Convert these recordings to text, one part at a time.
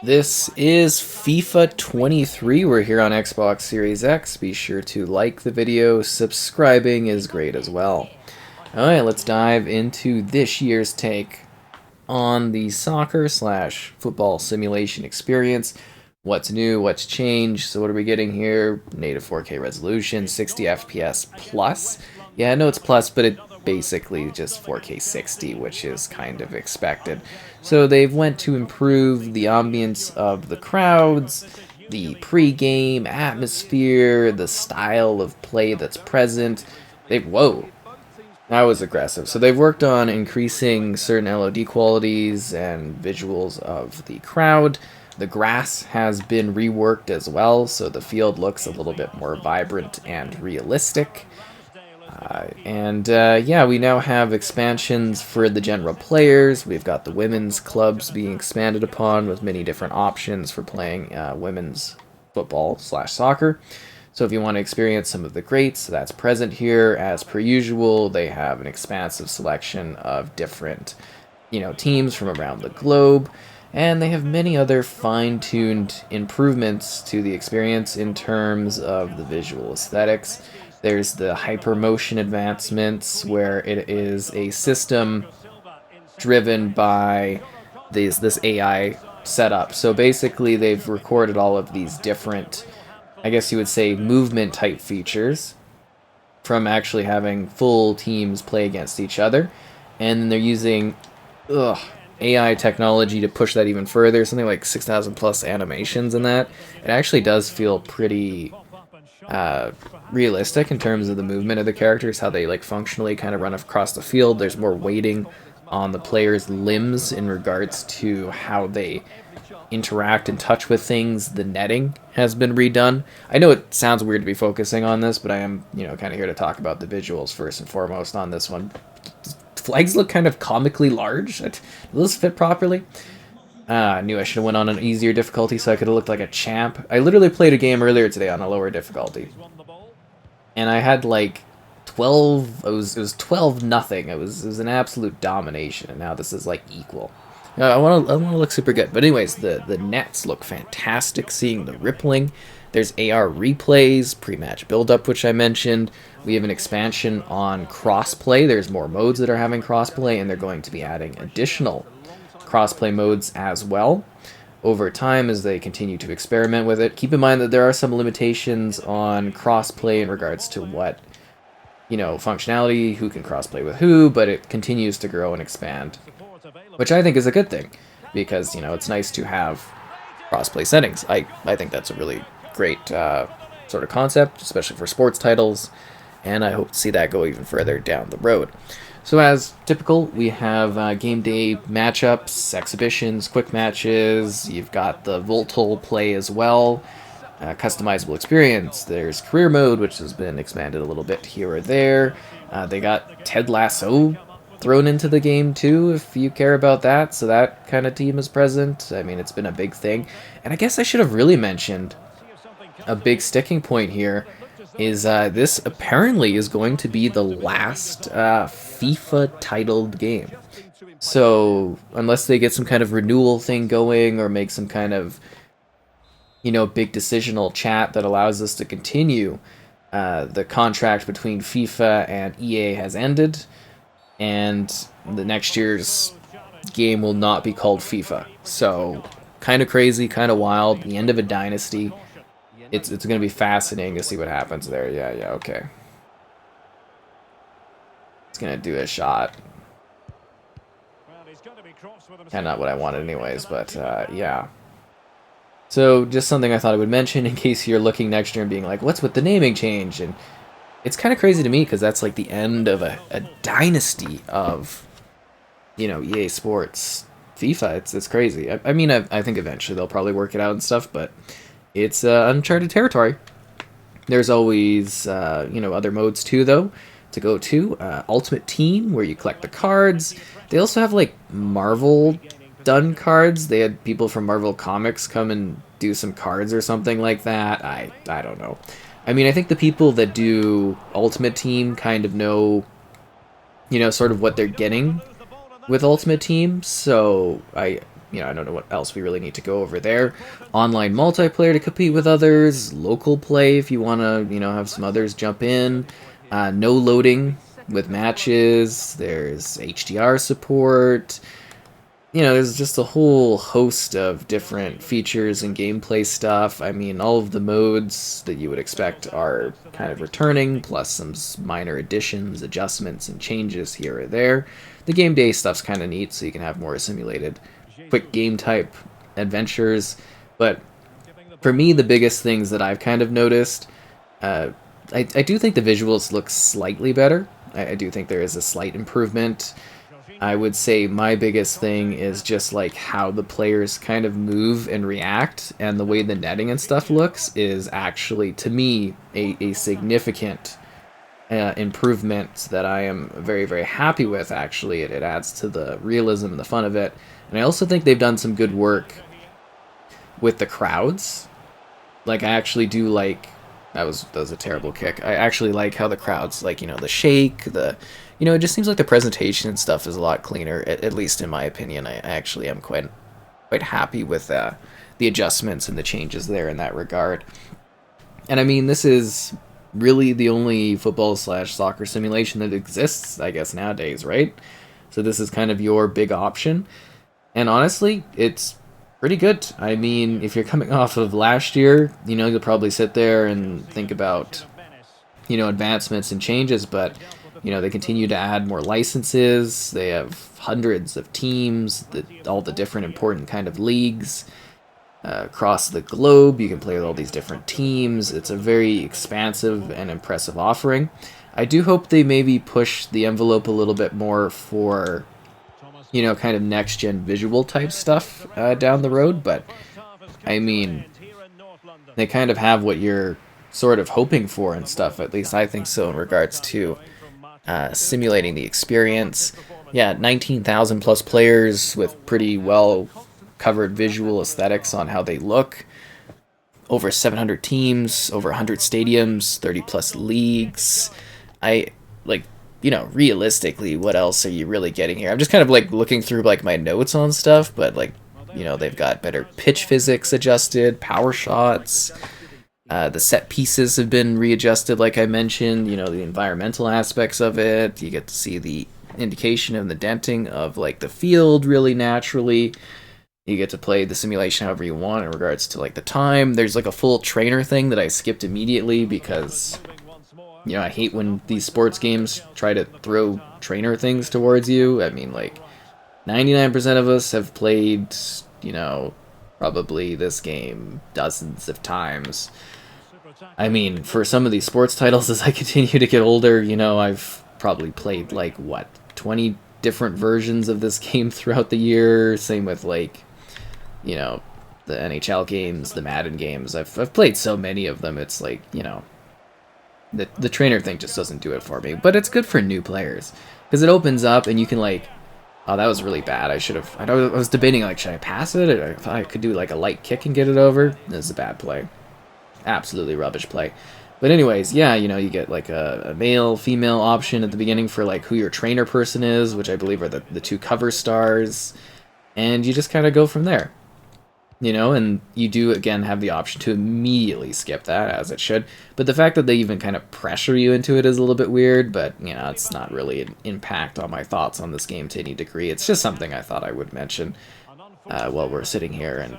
This is FIFA 23. We're here on Xbox Series X. Be sure to like the video. Subscribing is great as well. Alright, let's dive into this year's take on the soccer slash football simulation experience. What's new, what's changed. So what are we getting here? Native 4K resolution, 60 FPS plus. Yeah, I know it's plus, but it basically just 4K 60, which is kind of expected. So they've went to improve the ambience of the crowds, the pre-game atmosphere, the style of play that's present. Whoa, that was aggressive. So they've worked on increasing certain LOD qualities and visuals of the crowd. The grass has been reworked as well, so the field looks a little bit more vibrant and realistic. Yeah, we now have expansions for the general players. We've got the women's clubs being expanded upon with many different options for playing women's football slash soccer. So if you want to experience some of the greats, that's present here. As per usual, they have an expansive selection of different, teams from around the globe. And they have many other fine-tuned improvements to the experience in terms of the visual aesthetics. There's the hypermotion advancements, where it is a system driven by this AI setup. So basically, they've recorded all of these different, I guess you would say, movement type features from actually having full teams play against each other. And then they're using AI technology to push that even further, something like 6,000 plus animations in that. It actually does feel pretty realistic in terms of the movement of the characters, how they functionally kind of run across the field. There's more weighting on the players' limbs in regards to how they interact and touch with things. The netting has been redone. I know it sounds weird to be focusing on this, but I am, kind of here to talk about the visuals first and foremost on this one. Flags look kind of comically large. Does this fit properly? I knew I should have went on an easier difficulty so I could have looked like a champ. I literally played a game earlier today on a lower difficulty, and I had 12. It was 12-0. It was an absolute domination, and now this is equal. I want to look super good. But anyways, the nets look fantastic. Seeing the rippling. There's AR replays, pre-match build-up, which I mentioned. We have an expansion on crossplay. There's more modes that are having crossplay, and they're going to be adding additional crossplay modes as well over time as they continue to experiment with it. Keep in mind that there are some limitations on crossplay in regards to what, functionality, who can crossplay with who, but it continues to grow and expand, which I think is a good thing because, it's nice to have crossplay settings. I think that's a really great sort of concept, especially for sports titles, and I hope to see that go even further down the road. So as typical, we have game day matchups, exhibitions, quick matches. You've got the Voltol play as well, customizable experience. There's career mode, which has been expanded a little bit here or there. They got Ted Lasso thrown into the game too, if you care about that. So that kind of team is present. I mean, it's been a big thing. And I guess I should have really mentioned a big sticking point here is this apparently is going to be the last FIFA titled game. So unless they get some kind of renewal thing going or make some kind of, big decisional chat that allows us to continue, the contract between FIFA and EA has ended, and the next year's game will not be called FIFA. So kind of crazy, kind of wild, the end of a dynasty. It's going to be fascinating to see what happens there. Yeah, okay. It's going to do a shot. Kind of not what I wanted anyways, but yeah. So just something I thought I would mention in case you're looking next year and being like, what's with the naming change? And it's kind of crazy to me because that's the end of a dynasty of, EA Sports FIFA. It's crazy. I mean, I think eventually they'll probably work it out and stuff, but it's uncharted territory. There's always, other modes too, though, to go to. Ultimate Team, where you collect the cards. They also have, Marvel done cards. They had people from Marvel Comics come and do some cards or something like that. I don't know. I mean, I think the people that do Ultimate Team kind of know, sort of what they're getting with Ultimate Team. So I I don't know what else we really need to go over there. Online multiplayer to compete with others, local play if you want to, have some others jump in. No loading with matches. There's HDR support. There's just a whole host of different features and gameplay stuff. I mean, all of the modes that you would expect are kind of returning, plus some minor additions, adjustments, and changes here or there. The game day stuff's kind of neat, so you can have more simulated, quick game type adventures. But for me, the biggest things that I've kind of noticed, I do think the visuals look slightly better. I do think there is a slight improvement. I would say my biggest thing is just like how the players kind of move and react, and the way the netting and stuff looks is actually, to me, a significant improvement that I am very, very happy with, actually. It adds to the realism and the fun of it. And I also think they've done some good work with the crowds. Like, I actually do like... That was a terrible kick. I actually like how the crowds, like, the shake, it just seems like the presentation and stuff is a lot cleaner, at least in my opinion. I actually am quite happy with the adjustments and the changes there in that regard. And I mean, this is really the only football/soccer simulation that exists, I guess, nowadays, right? So this is kind of your big option. And honestly, it's pretty good. I mean, if you're coming off of last year, you'll probably sit there and think about, advancements and changes, but, they continue to add more licenses. They have hundreds of teams, all the different important kind of leagues across the globe. You can play with all these different teams. It's a very expansive and impressive offering. I do hope they maybe push the envelope a little bit more for kind of next-gen visual type stuff down the road, but, I mean, they kind of have what you're sort of hoping for and stuff, at least I think so, in regards to simulating the experience. Yeah, 19,000 plus players with pretty well-covered visual aesthetics on how they look. Over 700 teams, over 100 stadiums, 30 plus leagues. Realistically, what else are you really getting here? I'm just kind of looking through my notes on stuff, but they've got better pitch physics adjusted, power shots, the set pieces have been readjusted, like I mentioned, the environmental aspects of it. You get to see the indication of the denting of the field really naturally. You get to play the simulation however you want in regards to the time. There's a full trainer thing that I skipped immediately because I hate when these sports games try to throw trainer things towards you. I mean, 99% of us have played, probably this game dozens of times. I mean, for some of these sports titles, as I continue to get older, I've probably played, 20 different versions of this game throughout the year. Same with, the NHL games, the Madden games. I've played so many of them, it's the trainer thing just doesn't do it for me. But it's good for new players, because it opens up and you can oh, that was really bad. I was debating should I pass it? Or I thought I could do a light kick and get it over. This is a bad play. Absolutely rubbish play. But anyways, yeah, you get a male, female option at the beginning for who your trainer person is, which I believe are the two cover stars. And you just kind of go from there. And you do, again, have the option to immediately skip that, as it should. But the fact that they even kind of pressure you into it is a little bit weird, but, it's not really an impact on my thoughts on this game to any degree. It's just something I thought I would mention while we're sitting here and,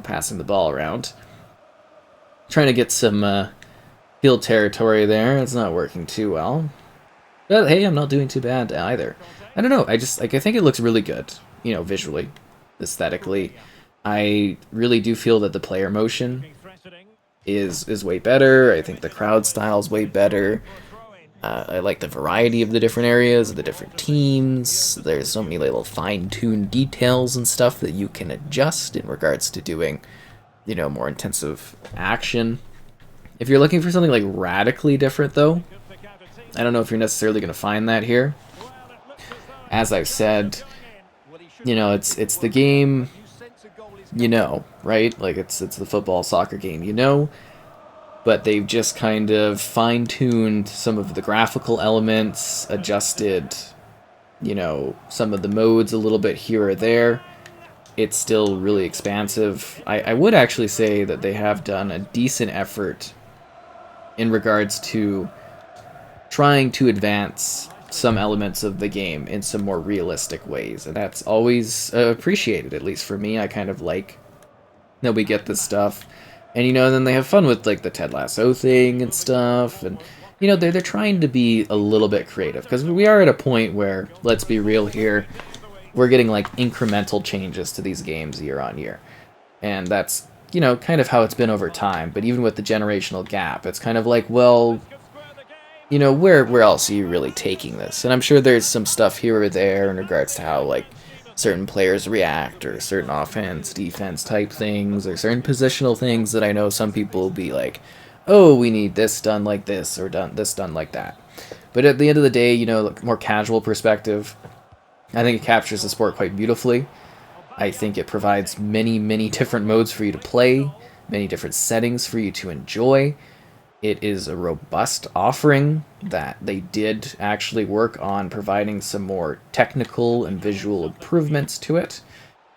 passing the ball around. Trying to get some field territory there. It's not working too well. But, hey, I'm not doing too bad either. I don't know, I think it looks really good, visually, aesthetically. I really do feel that the player motion is way better. I think the crowd style is way better. I like the variety of the different areas, the different teams. There's so many little fine-tuned details and stuff that you can adjust in regards to doing, more intensive action. If you're looking for something radically different, though, I don't know if you're necessarily going to find that here. As I've said, it's the game... right? It's the football soccer game, but they've just kind of fine-tuned some of the graphical elements, adjusted, some of the modes a little bit here or there. it's still really expansive. I would actually say that they have done a decent effort in regards to trying to advance some elements of the game in some more realistic ways, and that's always appreciated. At least for me, I kind of like that we get this stuff, and then they have fun with like the Ted Lasso thing and stuff, and they're trying to be a little bit creative because we are at a point where, let's be real here, we're getting like incremental changes to these games year on year, and that's kind of how it's been over time. But even with the generational gap, it's kind of like, well, where else are you really taking this? And I'm sure there's some stuff here or there in regards to how, like, certain players react, or certain offense, defense type things, or certain positional things that I know some people will be like, oh, we need this done like this, or done like that. But at the end of the day, like, more casual perspective, I think it captures the sport quite beautifully. I think it provides many, many different modes for you to play, many different settings for you to enjoy. It is a robust offering that they did actually work on providing some more technical and visual improvements to it.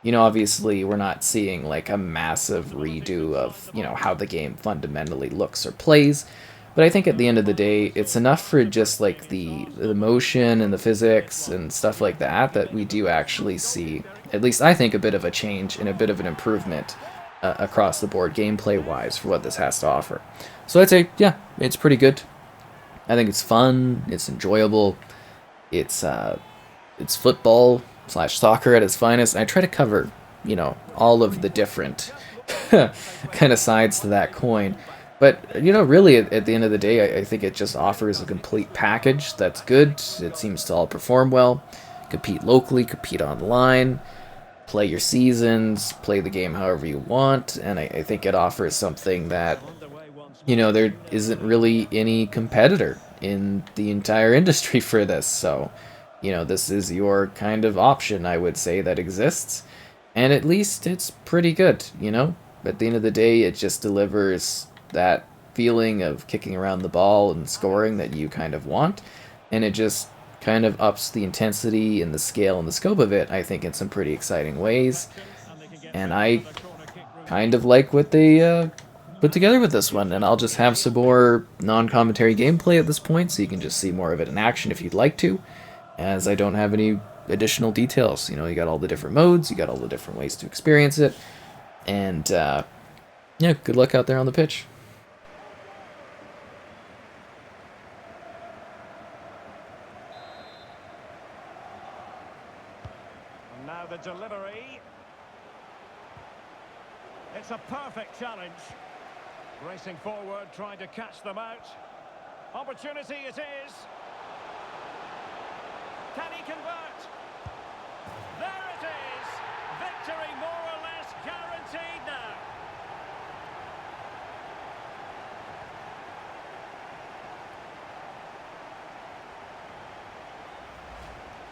Obviously, we're not seeing like a massive redo of, how the game fundamentally looks or plays, but I think at the end of the day, it's enough for just like the motion and the physics and stuff like that we do actually see, at least I think, a bit of a change and a bit of an improvement across the board gameplay wise for what this has to offer. So I'd say, yeah, it's pretty good. I think it's fun, it's enjoyable, it's football slash soccer at its finest. And I try to cover, all of the different kind of sides to that coin. But really, at the end of the day, I think it just offers a complete package that's good. It seems to all perform well. Compete locally, compete online, play your seasons, play the game however you want, and I think it offers something that, there isn't really any competitor in the entire industry for this. So, this is your kind of option, I would say, that exists, and at least it's pretty good. At the end of the day, it just delivers that feeling of kicking around the ball and scoring that you kind of want, and it just kind of ups the intensity and the scale and the scope of it, I think, in some pretty exciting ways. And I kind of like what they put together with this one, and I'll just have some more non-commentary gameplay at this point, so you can just see more of it in action if you'd like to, as I don't have any additional details. You got all the different modes, you got all the different ways to experience it, and yeah, good luck out there on the pitch. And now the delivery. It's a perfect challenge. Racing forward, trying to catch them out. Opportunity it is. Can he convert? There it is. Victory more or less guaranteed now.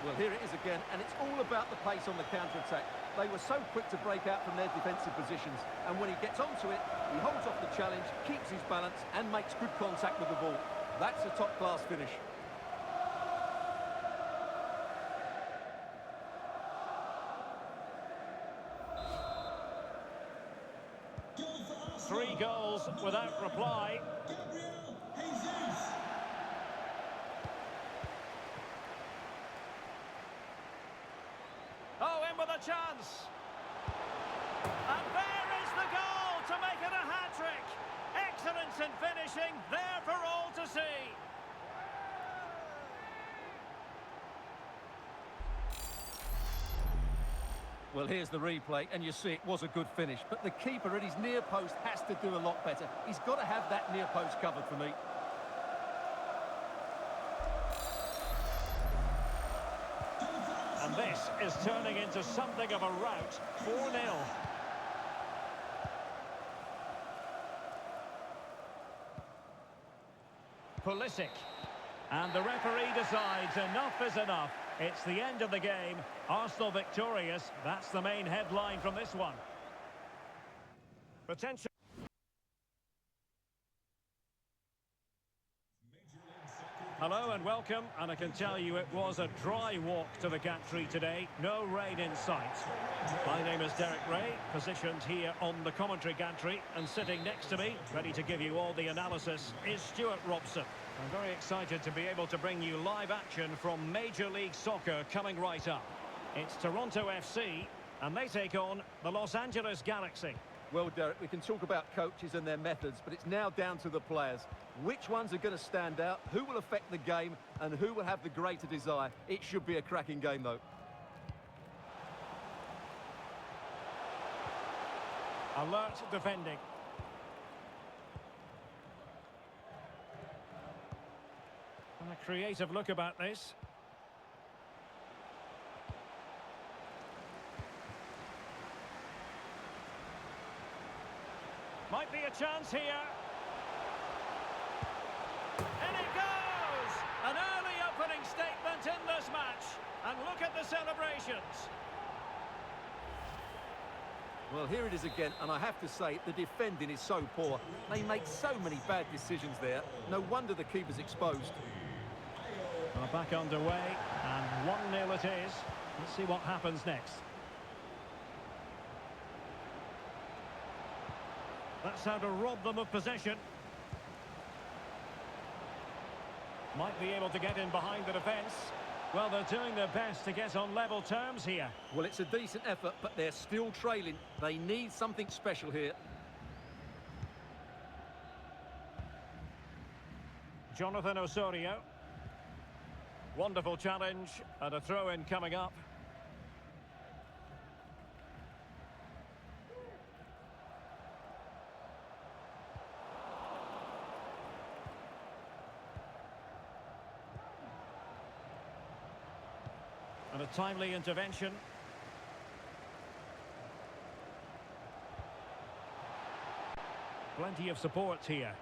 Well, here it is again, and it's all about the pace on the counter-attack. They were so quick to break out from their defensive positions, and when he gets onto it, he holds off the challenge, keeps his balance, and makes good contact with the ball. That's a top-class finish. Three goals without reply. Oh, in with a chance. And there is the goal to make it a hat-trick. Excellence in finishing, there for all to see. Well, here's the replay, and you see it was a good finish. But the keeper at his near post has to do a lot better. He's got to have that near post covered for me. And this is turning into something of a rout. 4-0. Pulisic. And the referee decides enough is enough. It's the end of the game. Arsenal victorious. That's the main headline from this one. Potential. Hello and and welcome. And I can tell you it was a dry walk to the gantry today. No rain in sight. My name is Derek Ray, positioned here on the commentary gantry. And sitting next to me, ready to give you all the analysis, is Stuart Robson. I'm very excited to be able to bring you live action from Major League Soccer coming right up. It's Toronto FC, and they take on the Los Angeles Galaxy. Well, Derek, we can talk about coaches and their methods, but it's now down to the players. Which ones are going to stand out, who will affect the game, and who will have the greater desire? It should be a cracking game, though. Alert defending. And a creative look about this. Might be a chance here. And it goes! An early opening statement in this match. And look at the celebrations. Well, here it is again, and I have to say, the defending is so poor. They make so many bad decisions there. No wonder the keeper's exposed. Well, back underway, and 1-0 it is. Let's see what happens next. That's how to rob them of possession. Might be able to get in behind the defence. Well, they're doing their best to get on level terms here. Well, it's a decent effort, but they're still trailing. They need something special here. Jonathan Osorio. Wonderful challenge, and a throw-in coming up. And a timely intervention. Plenty of support here.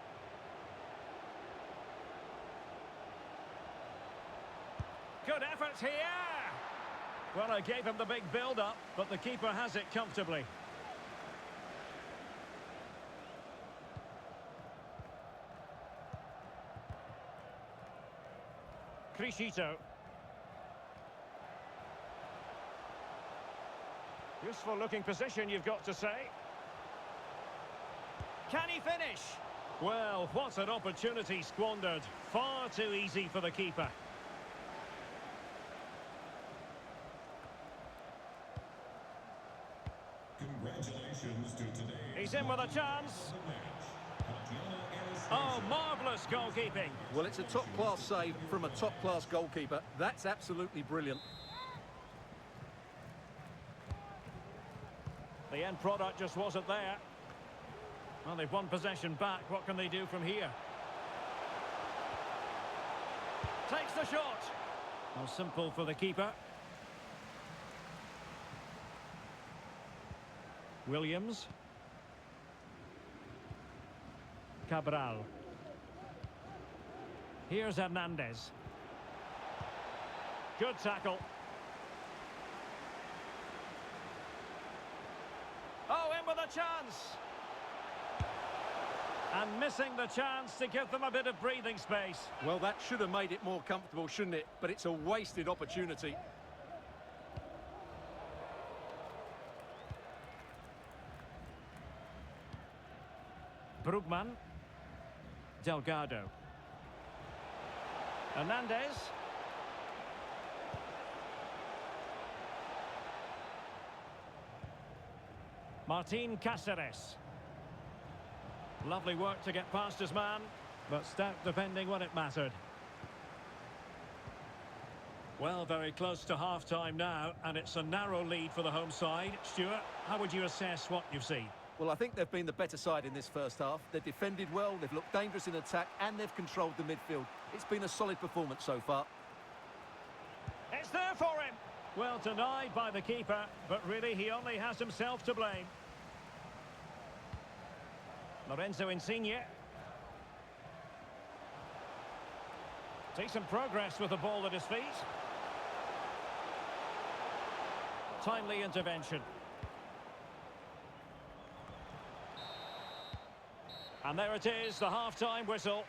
Good effort here! Well, I gave him the big build-up, but the keeper has it comfortably. Criscito. Useful looking position, you've got to say. Can he finish? Well, what an opportunity squandered. Far too easy for the keeper. Congratulations to today. He's in with a chance. Oh, marvellous goalkeeping. Well, it's a top-class save from a top-class goalkeeper. That's absolutely brilliant. The end product just wasn't there. Well, they've won possession back. What can they do from here? Takes the shot. Well, simple for the keeper. Williams. Cabral. Here's Hernandez. Good tackle. Oh, in with a chance. And missing the chance to give them a bit of breathing space. Well, that should have made it more comfortable, shouldn't it? But it's a wasted opportunity. Brugman. Delgado. Hernandez. Martin Cáceres. Lovely work to get past his man, but stout defending when it mattered. Well, very close to half-time now, and it's a narrow lead for the home side. Stuart, how would you assess what you've seen? Well, I think they've been the better side in this first half. They've defended well, they've looked dangerous in attack, and they've controlled the midfield. It's been a solid performance so far. It's there for him! Well, denied by the keeper, but really he only has himself to blame. Lorenzo Insigne. Decent progress with the ball at his feet. Timely intervention. And there it is, the half-time whistle.